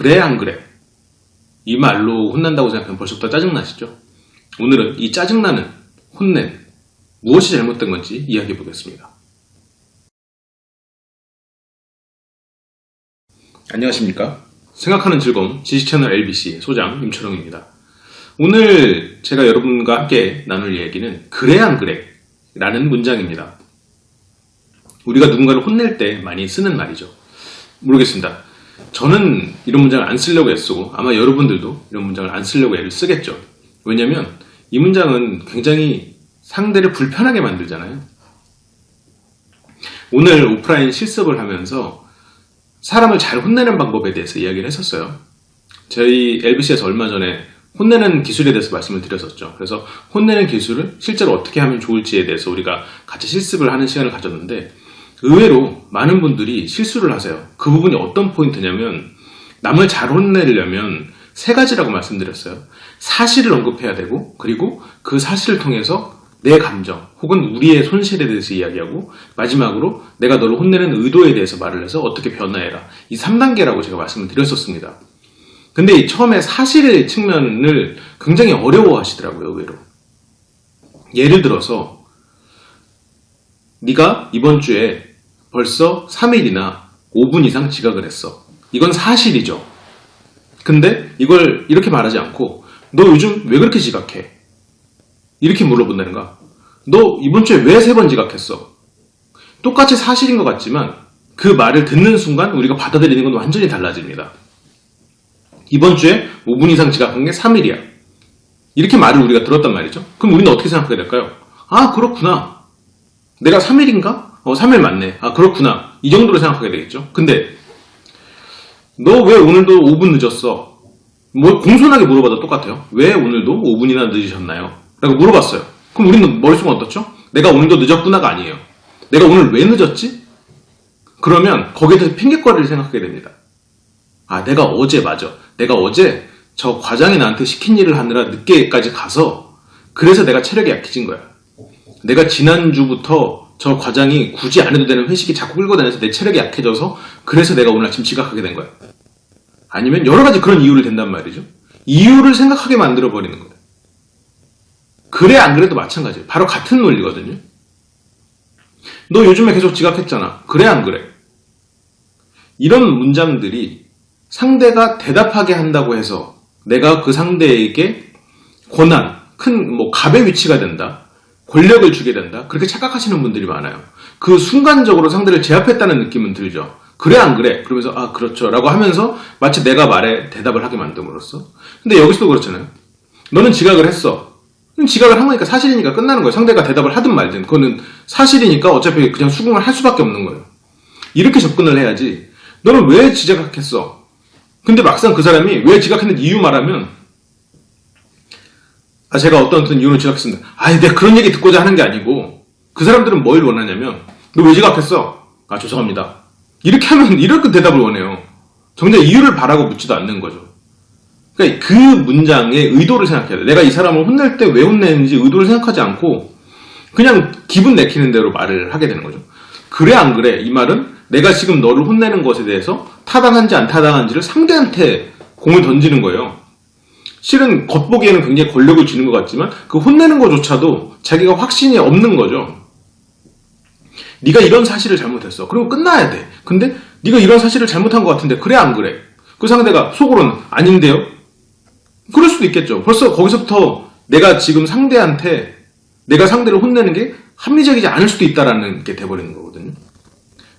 그래 안 그래? 이 말로 혼난다고 생각하면 벌써부터 짜증나시죠? 오늘은 이 짜증나는 혼냄, 무엇이 잘못된 건지 이야기해 보겠습니다. 안녕하십니까? 생각하는 즐거움 지식채널 LBC 소장 임철웅입니다. 오늘 제가 여러분과 함께 나눌 이야기는 그래 안 그래? 라는 문장입니다. 우리가 누군가를 혼낼 때 많이 쓰는 말이죠. 모르겠습니다. 저는 이런 문장을 안 쓰려고 애쓰고 아마 여러분들도 이런 문장을 안 쓰려고 애를 쓰겠죠. 왜냐면 이 문장은 굉장히 상대를 불편하게 만들잖아요. 오늘 오프라인 실습을 하면서 사람을 잘 혼내는 방법에 대해서 이야기를 했었어요. 저희 LBC에서 얼마 전에 혼내는 기술에 대해서 말씀을 드렸었죠. 그래서 혼내는 기술을 실제로 어떻게 하면 좋을지에 대해서 우리가 같이 실습을 하는 시간을 가졌는데 의외로 많은 분들이 실수를 하세요. 그 부분이 어떤 포인트냐면 남을 잘 혼내려면 세 가지라고 말씀드렸어요. 사실을 언급해야 되고 그리고 그 사실을 통해서 내 감정 혹은 우리의 손실에 대해서 이야기하고 마지막으로 내가 너를 혼내는 의도에 대해서 말을 해서 어떻게 변화해라. 이 3단계라고 제가 말씀을 드렸었습니다. 근데 처음에 사실의 측면을 굉장히 어려워하시더라고요. 의외로. 예를 들어서 네가 이번 주에 벌써 3일이나 5분 이상 지각을 했어. 이건 사실이죠. 근데 이걸 이렇게 말하지 않고 너 요즘 왜 그렇게 지각해? 이렇게 물어본다는 거야. 너 이번 주에 왜 3번 지각했어? 똑같이 사실인 것 같지만 그 말을 듣는 순간 우리가 받아들이는 건 완전히 달라집니다. 이번 주에 5분 이상 지각한 게 3일이야. 이렇게 말을 우리가 들었단 말이죠. 그럼 우리는 어떻게 생각하게 될까요? 아, 그렇구나. 내가 3일인가? 3일 맞네. 아, 그렇구나. 이 정도로 생각하게 되겠죠. 근데 너 왜 오늘도 5분 늦었어? 뭐 공손하게 물어봐도 똑같아요. 왜 오늘도 5분이나 늦으셨나요? 라고 물어봤어요. 그럼 우리는 머릿속은 어떻죠? 내가 오늘도 늦었구나가 아니에요. 내가 오늘 왜 늦었지? 그러면 거기에 대해서 핑계거리를 생각하게 됩니다. 아, 내가 어제 맞아. 내가 어제 저 과장이 나한테 시킨 일을 하느라 늦게까지 가서 그래서 내가 체력이 약해진 거야. 내가 지난주부터 저 과장이 굳이 안 해도 되는 회식이 자꾸 끌고 다녀서 내 체력이 약해져서 그래서 내가 오늘 아침 지각하게 된 거야. 아니면 여러 가지 그런 이유를 댄단 말이죠. 이유를 생각하게 만들어버리는 거예요. 그래 안 그래도 마찬가지예요. 바로 같은 논리거든요. 너 요즘에 계속 지각했잖아. 그래 안 그래? 이런 문장들이 상대가 대답하게 한다고 해서 내가 그 상대에게 권한, 큰 갑의 위치가 된다. 권력을 주게 된다. 그렇게 착각하시는 분들이 많아요. 그 순간적으로 상대를 제압했다는 느낌은 들죠. 그래 안 그래? 그러면서 아 그렇죠 라고 하면서 마치 내가 말에 대답을 하게 만듦으로써. 근데 여기서도 그렇잖아요. 너는 지각을 했어. 지각을 한 거니까 사실이니까 끝나는 거예요. 상대가 대답을 하든 말든 그거는 사실이니까 어차피 그냥 수긍을 할 수밖에 없는 거예요. 이렇게 접근을 해야지. 너는 왜 지각했어? 근데 막상 그 사람이 왜 지각했는지 이유 말하면 아, 제가 어떤 이유로 지각했습니다. 아, 내가 그런 얘기 듣고자 하는 게 아니고 그 사람들은 뭘 원하냐면 너 왜 지각했어? 아, 죄송합니다. 이렇게 하면 이렇게 대답을 원해요. 정작 이유를 바라고 묻지도 않는 거죠. 그러니까 그 문장의 의도를 생각해야 돼. 내가 이 사람을 혼낼 때 왜 혼내는지 의도를 생각하지 않고 그냥 기분 내키는 대로 말을 하게 되는 거죠. 그래 안 그래? 이 말은 내가 지금 너를 혼내는 것에 대해서 타당한지 안 타당한지를 상대한테 공을 던지는 거예요. 실은 겉보기에는 굉장히 권력을 쥐는 것 같지만 그 혼내는 것조차도 자기가 확신이 없는 거죠. 네가 이런 사실을 잘못했어. 그리고 끝나야 돼. 근데 네가 이런 사실을 잘못한 것 같은데 그래 안 그래? 그 상대가 속으로는 아닌데요? 그럴 수도 있겠죠. 벌써 거기서부터 내가 지금 내가 상대를 혼내는 게 합리적이지 않을 수도 있다라는 게 돼버리는 거거든요.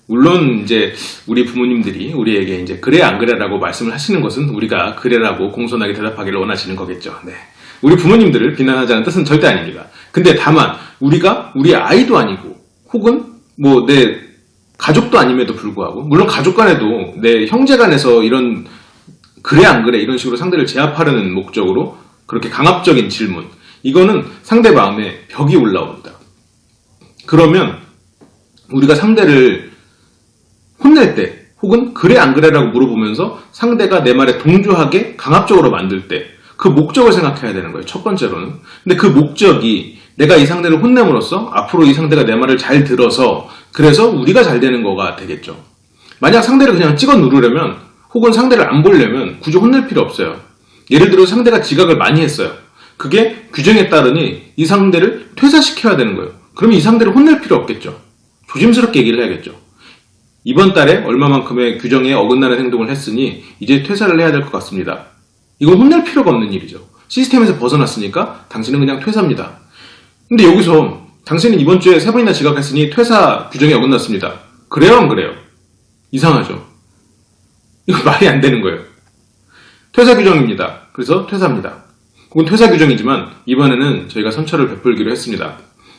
물론 이제 우리 부모님들이 우리에게 이제 그래 안 그래라고 말씀을 하시는 것은 우리가 그래라고 공손하게 대답하기를 원하시는 거겠죠. 네. 우리 부모님들을 비난하자는 뜻은 절대 아닙니다. 근데 다만 우리가 우리 아이도 아니고 혹은 내 가족도 아님에도 불구하고 물론 가족 간에도 내 형제 간에서 이런 그래 안 그래 이런 식으로 상대를 제압하려는 목적으로 그렇게 강압적인 질문 이거는 상대 마음에 벽이 올라옵니다. 그러면 우리가 상대를 혼낼 때 혹은 그래 안 그래라고 물어보면서 상대가 내 말에 동조하게 강압적으로 만들 때 그 목적을 생각해야 되는 거예요. 첫 번째로는. 근데 그 목적이 내가 이 상대를 혼냄으로써 앞으로 이 상대가 내 말을 잘 들어서 그래서 우리가 잘 되는 거가 되겠죠. 만약 상대를 그냥 찍어 누르려면 혹은 상대를 안 보려면 굳이 혼낼 필요 없어요. 예를 들어 상대가 지각을 많이 했어요. 그게 규정에 따르니 이 상대를 퇴사시켜야 되는 거예요. 그러면 이 상대를 혼낼 필요 없겠죠. 조심스럽게 얘기를 해야겠죠. 이번 달에 얼마만큼의 규정에 어긋나는 행동을 했으니 이제 퇴사를 해야 될 것 같습니다. 이건 혼낼 필요가 없는 일이죠. 시스템에서 벗어났으니까 당신은 그냥 퇴사입니다. 근데 여기서 당신은 이번 주에 3번이나 지각했으니 퇴사 규정에 어긋났습니다. 그래요, 안 그래요? 이상하죠. 이거 말이 안 되는 거예요. 퇴사 규정입니다. 그래서 퇴사합니다. 그건 퇴사 규정이지만 이번에는 저희가 선처를 베풀기로 했습니다.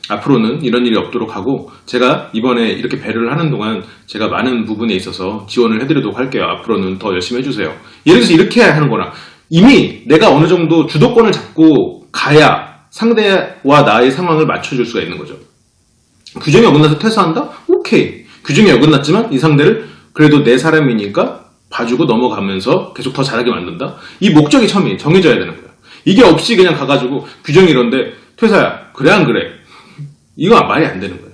앞으로는 이런 일이 없도록 하고 제가 이번에 이렇게 배려를 하는 동안 제가 많은 부분에 있어서 지원을 해드리도록 할게요. 앞으로는 더 열심히 해주세요. 예를 들어서 이렇게 하는 거나 이미 내가 어느 정도 주도권을 잡고 가야 상대와 나의 상황을 맞춰줄 수가 있는 거죠. 규정이 어긋나서 퇴사한다? 오케이. 규정이 어긋났지만 이 상대를 그래도 내 사람이니까 봐주고 넘어가면서 계속 더 잘하게 만든다? 이 목적이 처음에 정해져야 되는 거예요. 이게 없이 그냥 가가지고 규정이 이런데 퇴사야. 그래 안 그래? 이거 말이 안 되는 거예요.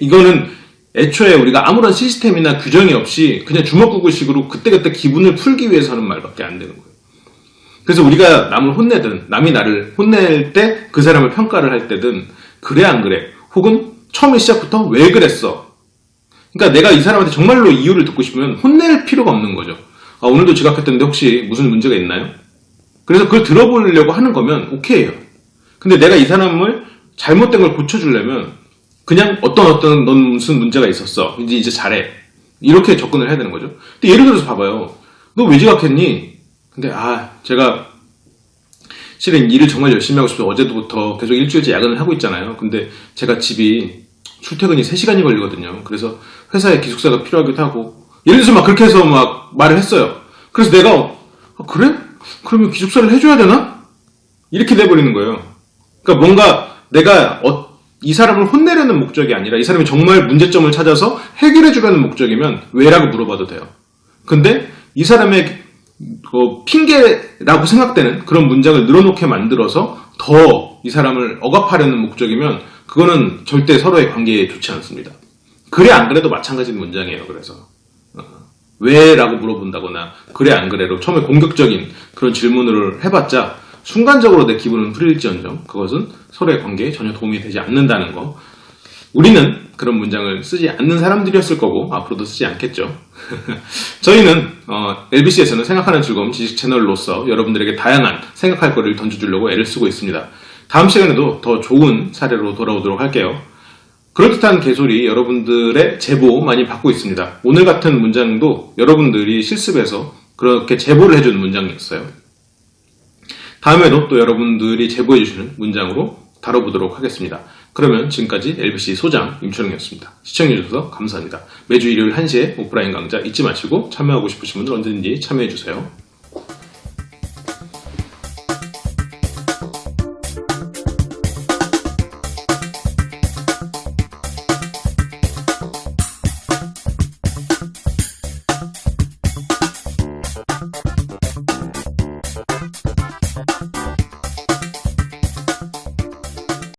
이거는 애초에 우리가 아무런 시스템이나 규정이 없이 그냥 주먹구구식으로 그때그때 기분을 풀기 위해서 하는 말밖에 안 되는 거예요. 그래서 우리가 남을 혼내든 남이 나를 혼낼 때 그 사람을 평가를 할 때든 그래 안 그래? 혹은 처음에 시작부터 왜 그랬어? 그러니까 내가 이 사람한테 정말로 이유를 듣고 싶으면 혼낼 필요가 없는 거죠. 아, 오늘도 지각했던데 혹시 무슨 문제가 있나요? 그래서 그걸 들어보려고 하는 거면 오케이예요. 근데 내가 이 사람을 잘못된 걸 고쳐주려면 그냥 어떤 넌 무슨 문제가 있었어. 이제 잘해. 이렇게 접근을 해야 되는 거죠. 근데 예를 들어서 봐봐요. 너 왜 지각했니? 근데 제가 실은 일을 정말 열심히 하고 싶어서 어제부터 계속 일주일째 야근을 하고 있잖아요. 근데 제가 집이 출퇴근이 3시간이 걸리거든요. 그래서 회사에 기숙사가 필요하기도 하고 예를 들어서 막 그렇게 해서 막 말을 했어요. 그래서 내가 그래? 그러면 기숙사를 해줘야 되나? 이렇게 돼버리는 거예요. 그러니까 뭔가 내가 이 사람을 혼내려는 목적이 아니라 이 사람이 정말 문제점을 찾아서 해결해 주려는 목적이면 왜라고 물어봐도 돼요. 근데 이 사람의 핑계라고 생각되는 그런 문장을 늘어놓게 만들어서 더 이 사람을 억압하려는 목적이면 그거는 절대 서로의 관계에 좋지 않습니다. 그래 안 그래도 마찬가지인 문장이에요. 그래서 왜라고 물어본다거나 그래 안 그래로 처음에 공격적인 그런 질문을 해봤자 순간적으로 내 기분은 풀릴지언정 그것은 서로의 관계에 전혀 도움이 되지 않는다는 거. 우리는 그런 문장을 쓰지 않는 사람들이었을 거고 앞으로도 쓰지 않겠죠. 저희는 LBC에서는 생각하는 즐거움 지식 채널로서 여러분들에게 다양한 생각할 거리를 던져주려고 애를 쓰고 있습니다. 다음 시간에도 더 좋은 사례로 돌아오도록 할게요. 그럴듯한 개소리 여러분들의 제보 많이 받고 있습니다. 오늘 같은 문장도 여러분들이 실습해서 그렇게 제보를 해주는 문장이었어요. 다음에도 또 여러분들이 제보해주시는 문장으로 다뤄보도록 하겠습니다. 그러면 지금까지 LBC 소장 임철웅이었습니다. 시청해주셔서 감사합니다. 매주 일요일 1시에 오프라인 강좌 잊지 마시고 참여하고 싶으신 분들 언제든지 참여해주세요.